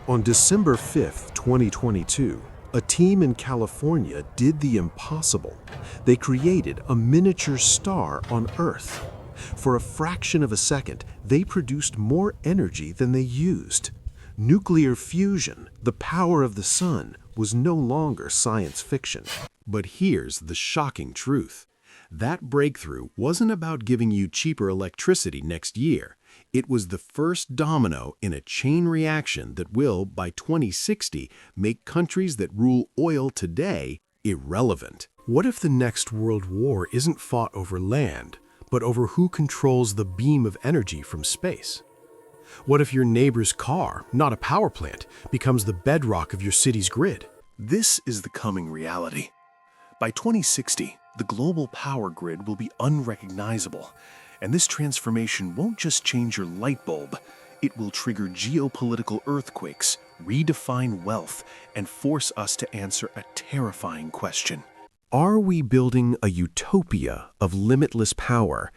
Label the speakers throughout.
Speaker 1: On December 5, 2022, a team in California did the impossible. They created a miniature star on Earth. For a fraction of a second, they produced more energy than they used. Nuclear fusion, the power of the sun, was no longer science fiction. But here's the shocking truth. That breakthrough wasn't about giving you cheaper electricity next year. It was the first domino in a chain reaction that will, by 2060, make countries that rule oil today irrelevant. What if the next world war isn't fought over land, but over who controls the beam of energy from space? What if your neighbor's car, not a power plant, becomes the bedrock of your city's grid?
Speaker 2: This is the coming reality. By 2060, the global power grid will be unrecognizable, and this transformation won't just change your light bulb, it will trigger geopolitical earthquakes, redefine wealth, and force us to answer a terrifying question.
Speaker 1: Are we building a utopia of limitless power,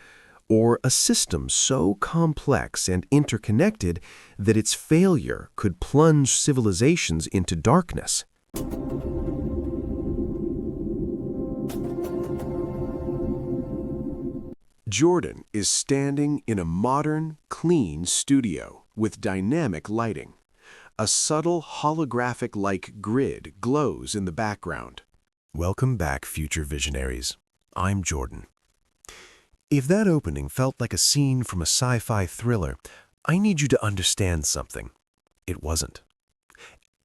Speaker 1: or a system so complex and interconnected that its failure could plunge civilizations into darkness? Jordan is standing in a modern, clean studio with dynamic lighting. A subtle holographic-like grid glows in the background. Welcome back, future visionaries. I'm Jordan. If that opening felt like a scene from a sci-fi thriller, I need you to understand something. It wasn't.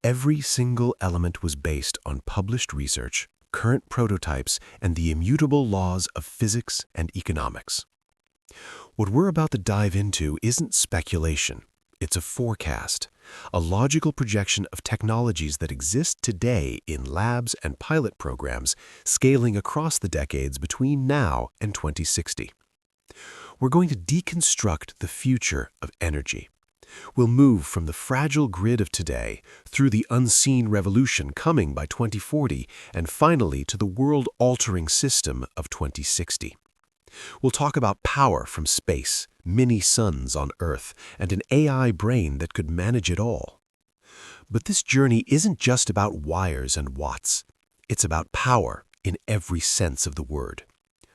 Speaker 1: Every single element was based on published research, current prototypes, and the immutable laws of physics and economics. What we're about to dive into isn't speculation. It's a forecast, a logical projection of technologies that exist today in labs and pilot programs, scaling across the decades between now and 2060. We're going to deconstruct the future of energy. We'll move from the fragile grid of today through the unseen revolution coming by 2040 and finally to the world-altering system of 2060. We'll talk about power from space, mini-suns on Earth, and an AI brain that could manage it all. But this journey isn't just about wires and watts. It's about power in every sense of the word.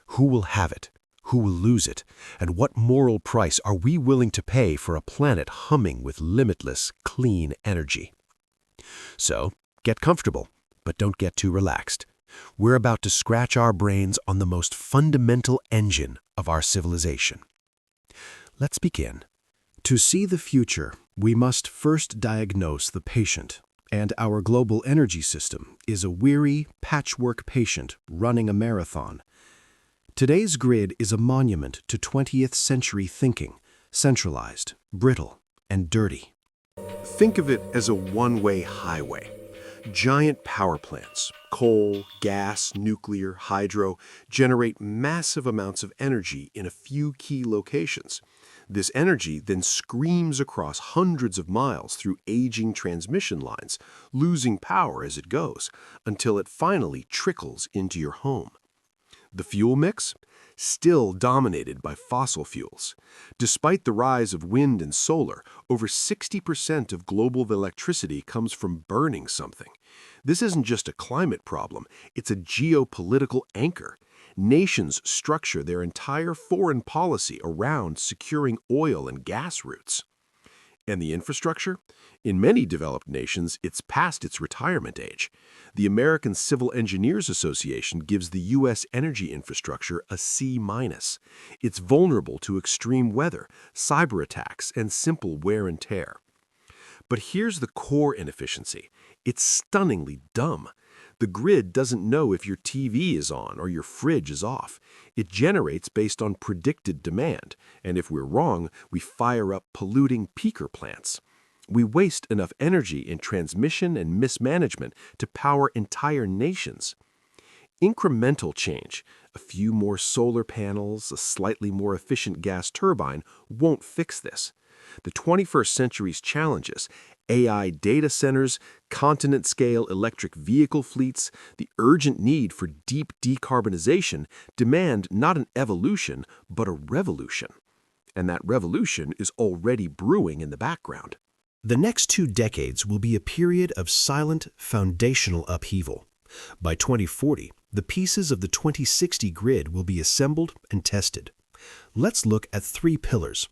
Speaker 1: Who will have it? Who will lose it? And what moral price are we willing to pay for a planet humming with limitless, clean energy? So, get comfortable, but don't get too relaxed. We're about to scratch our brains on the most fundamental engine of our civilization. Let's begin. To see the future, we must first diagnose the patient, and our global energy system is a weary, patchwork patient running a marathon. Today's grid is a monument to 20th century thinking, centralized, brittle, and dirty. Think of it as a one-way highway. Giant power plants, coal, gas, nuclear, hydro, generate massive amounts of energy in a few key locations. This energy then screams across hundreds of miles through aging transmission lines, losing power as it goes, until it finally trickles into your home. The fuel mix? Still dominated by fossil fuels. Despite the rise of wind and solar, over 60% of global electricity comes from burning something. This isn't just a climate problem, it's a geopolitical anchor. Nations structure their entire foreign policy around securing oil and gas routes. And the infrastructure? In many developed nations, it's past its retirement age. The American Civil Engineers Association gives the U.S. energy infrastructure a C-. It's vulnerable to extreme weather, cyber attacks, and simple wear and tear. But here's the core inefficiency. It's stunningly dumb. The grid doesn't know if your TV is on or your fridge is off. It generates based on predicted demand, and if we're wrong, we fire up polluting peaker plants. We waste enough energy in transmission and mismanagement to power entire nations. Incremental change, a few more solar panels, a slightly more efficient gas turbine, won't fix this. The 21st century's challenges, AI data centers, continent-scale electric vehicle fleets, the urgent need for deep decarbonization demand not an evolution, but a revolution. And that revolution is already brewing in the background. The next 2 decades will be a period of silent, foundational upheaval. By 2040, the pieces of the 2060 grid will be assembled and tested. Let's look at 3 pillars.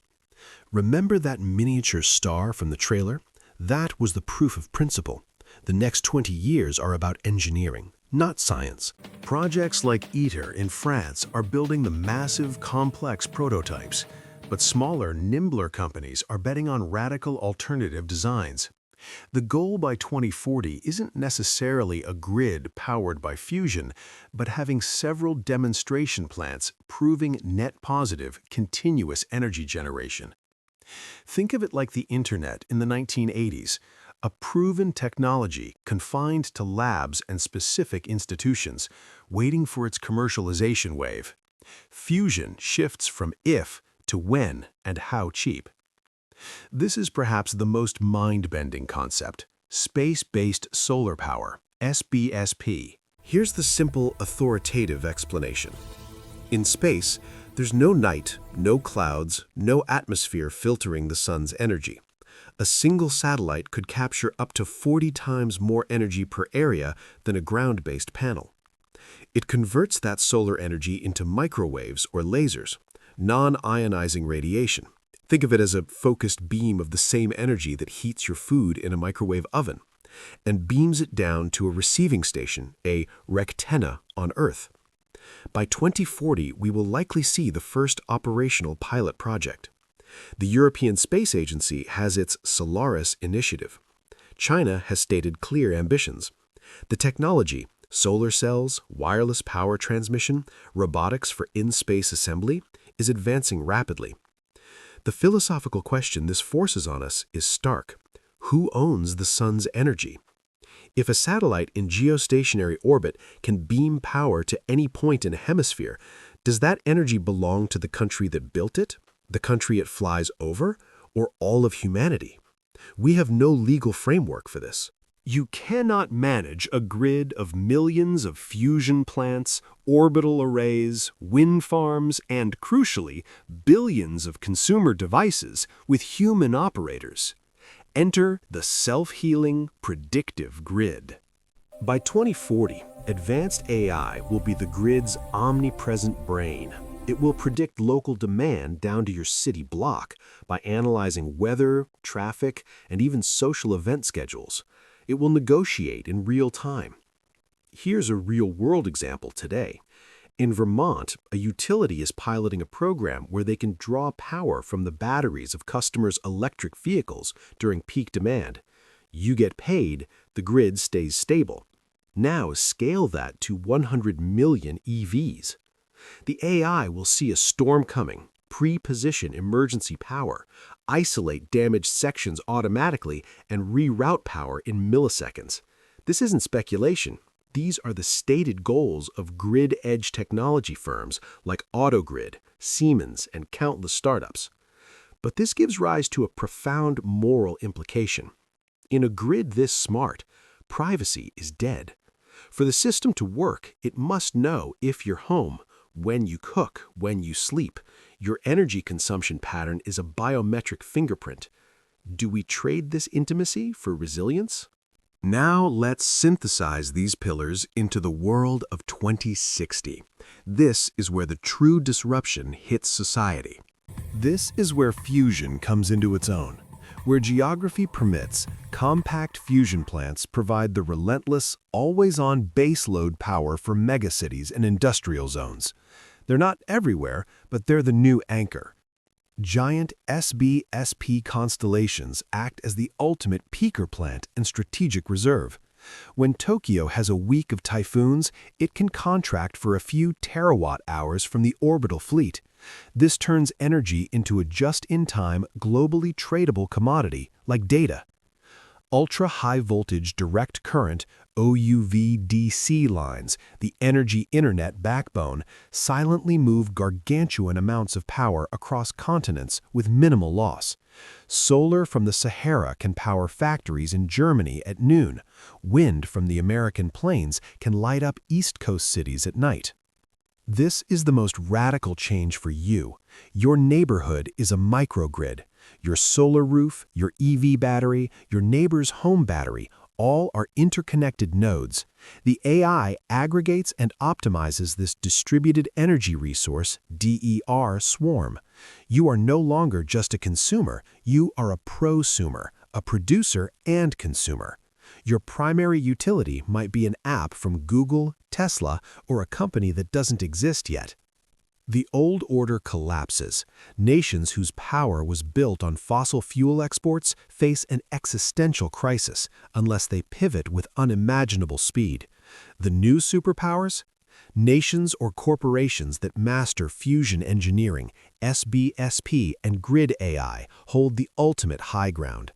Speaker 1: Remember that miniature star from the trailer? That was the proof of principle. The next 20 years are about engineering, not science. Projects like ITER in France are building the massive, complex prototypes, but smaller, nimbler companies are betting on radical alternative designs. The goal by 2040 isn't necessarily a grid powered by fusion, but having several demonstration plants proving net positive, continuous energy generation. Think of it like the Internet in the 1980s, a proven technology confined to labs and specific institutions, waiting for its commercialization wave. Fusion shifts from if to when and how cheap. This is perhaps the most mind-bending concept: space-based solar power, SBSP. Here's the simple, authoritative explanation. In space, there's no night, no clouds, no atmosphere filtering the sun's energy. A single satellite could capture up to 40 times more energy per area than a ground-based panel. It converts that solar energy into microwaves or lasers, non-ionizing radiation. Think of it as a focused beam of the same energy that heats your food in a microwave oven, and beams it down to a receiving station, a rectenna, on Earth. By 2040, we will likely see the first operational pilot project. The European Space Agency has its Solaris initiative. China has stated clear ambitions. The technology, solar cells, wireless power transmission, robotics for in-space assembly, is advancing rapidly. The philosophical question this forces on us is stark. Who owns the sun's energy? If a satellite in geostationary orbit can beam power to any point in a hemisphere, does that energy belong to the country that built it, the country it flies over, or all of humanity? We have no legal framework for this. You cannot manage a grid of millions of fusion plants, orbital arrays, wind farms, and, crucially, billions of consumer devices with human operators. Enter the self-healing, predictive grid. By 2040, advanced AI will be the grid's omnipresent brain. It will predict local demand down to your city block by analyzing weather, traffic, and even social event schedules. It will negotiate in real time. Here's a real-world example today. In Vermont, a utility is piloting a program where they can draw power from the batteries of customers' electric vehicles during peak demand. You get paid, the grid stays stable. Now scale that to 100 million EVs. The AI will see a storm coming, pre-position emergency power, isolate damaged sections automatically, and reroute power in milliseconds. This isn't speculation. These are the stated goals of grid-edge technology firms like AutoGrid, Siemens, and countless startups. But this gives rise to a profound moral implication. In a grid this smart, privacy is dead. For the system to work, it must know if you're home, when you cook, when you sleep. Your energy consumption pattern is a biometric fingerprint. Do we trade this intimacy for resilience? Now let's synthesize these pillars into the world of 2060. This is where the true disruption hits society. This is where fusion comes into its own. Where geography permits, compact fusion plants provide the relentless, always-on baseload power for megacities and industrial zones. They're not everywhere, but they're the new anchor. Giant SBSP constellations act as the ultimate peaker plant and strategic reserve. When Tokyo has a week of typhoons, it can contract for a few terawatt-hours from the orbital fleet. This turns energy into a just-in-time, globally tradable commodity, like data. Ultra-high-voltage direct current OUV-DC lines, the energy internet backbone, silently move gargantuan amounts of power across continents with minimal loss. Solar from the Sahara can power factories in Germany at noon. Wind from the American plains can light up East Coast cities at night. This is the most radical change for you. Your neighborhood is a microgrid. Your solar roof, your EV battery, your neighbor's home battery, all are interconnected nodes. The AI aggregates and optimizes this distributed energy resource, DER, swarm. You are no longer just a consumer, you are a prosumer, a producer and consumer. Your primary utility might be an app from Google, Tesla, or a company that doesn't exist yet. The old order collapses. Nations whose power was built on fossil fuel exports face an existential crisis unless they pivot with unimaginable speed. The new superpowers? Nations or corporations that master fusion engineering, SBSP, and grid AI hold the ultimate high ground.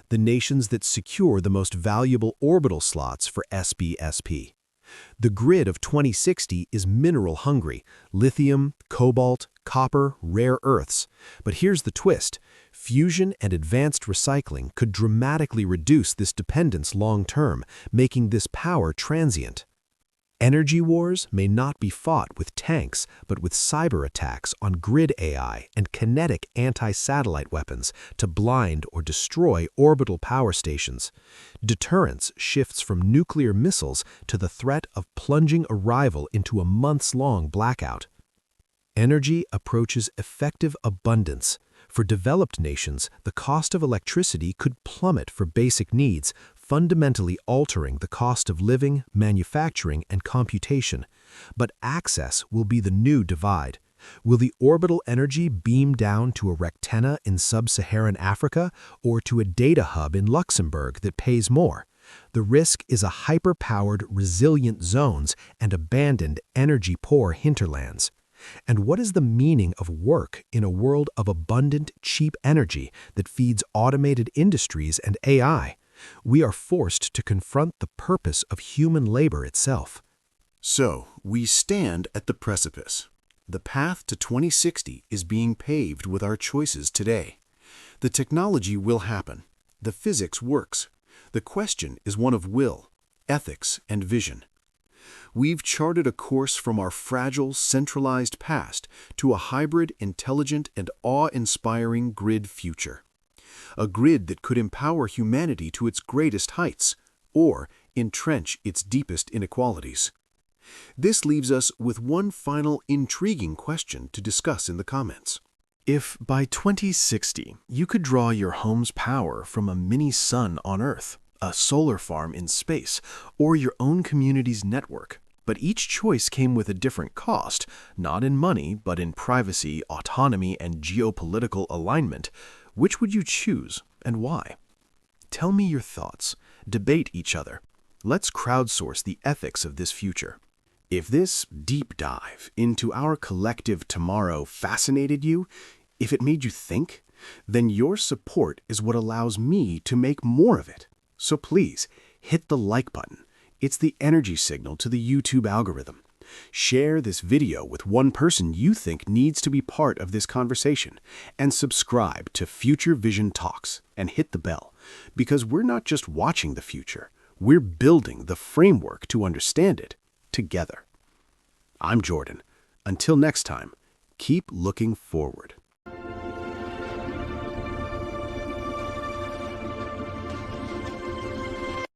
Speaker 1: The nations that secure the most valuable orbital slots for SBSP. The grid of 2060 is mineral-hungry: lithium, cobalt, copper, rare earths. But here's the twist. Fusion and advanced recycling could dramatically reduce this dependence long-term, making this power transient. Energy wars may not be fought with tanks, but with cyber attacks on grid AI and kinetic anti-satellite weapons to blind or destroy orbital power stations. Deterrence shifts from nuclear missiles to the threat of plunging a rival into a months-long blackout. Energy approaches effective abundance. For developed nations, the cost of electricity could plummet for basic needs, fundamentally altering the cost of living, manufacturing, and computation. But access will be the new divide. Will the orbital energy beam down to a rectenna in sub-Saharan Africa or to a data hub in Luxembourg that pays more? The risk is a hyper-powered, resilient zones and abandoned, energy-poor hinterlands. And what is the meaning of work in a world of abundant, cheap energy that feeds automated industries and AI? We are forced to confront the purpose of human labor itself.
Speaker 2: So, we stand at the precipice. The path to 2060 is being paved with our choices today. The technology will happen. The physics works. The question is one of will, ethics, and vision. We've charted a course from our fragile, centralized past to a hybrid, intelligent, and awe-inspiring grid future. A grid that could empower humanity to its greatest heights, or entrench its deepest inequalities. This leaves us with one final intriguing question to discuss in the comments. If by 2060 you could draw your home's power from a mini-sun on Earth, a solar farm in space, or your own community's network, but each choice came with a different cost, not in money, but in privacy, autonomy, and geopolitical alignment, which would you choose and why? Tell me your thoughts. Debate each other. Let's crowdsource the ethics of this future. If this deep dive into our collective tomorrow fascinated you, if it made you think, then your support is what allows me to make more of it. So please, hit the like button. It's the energy signal to the YouTube algorithm. Share this video with one person you think needs to be part of this conversation, and subscribe to Future Vision Talks and hit the bell, because we're not just watching the future, we're building the framework to understand it together. I'm Jordan. Until next time, keep looking forward.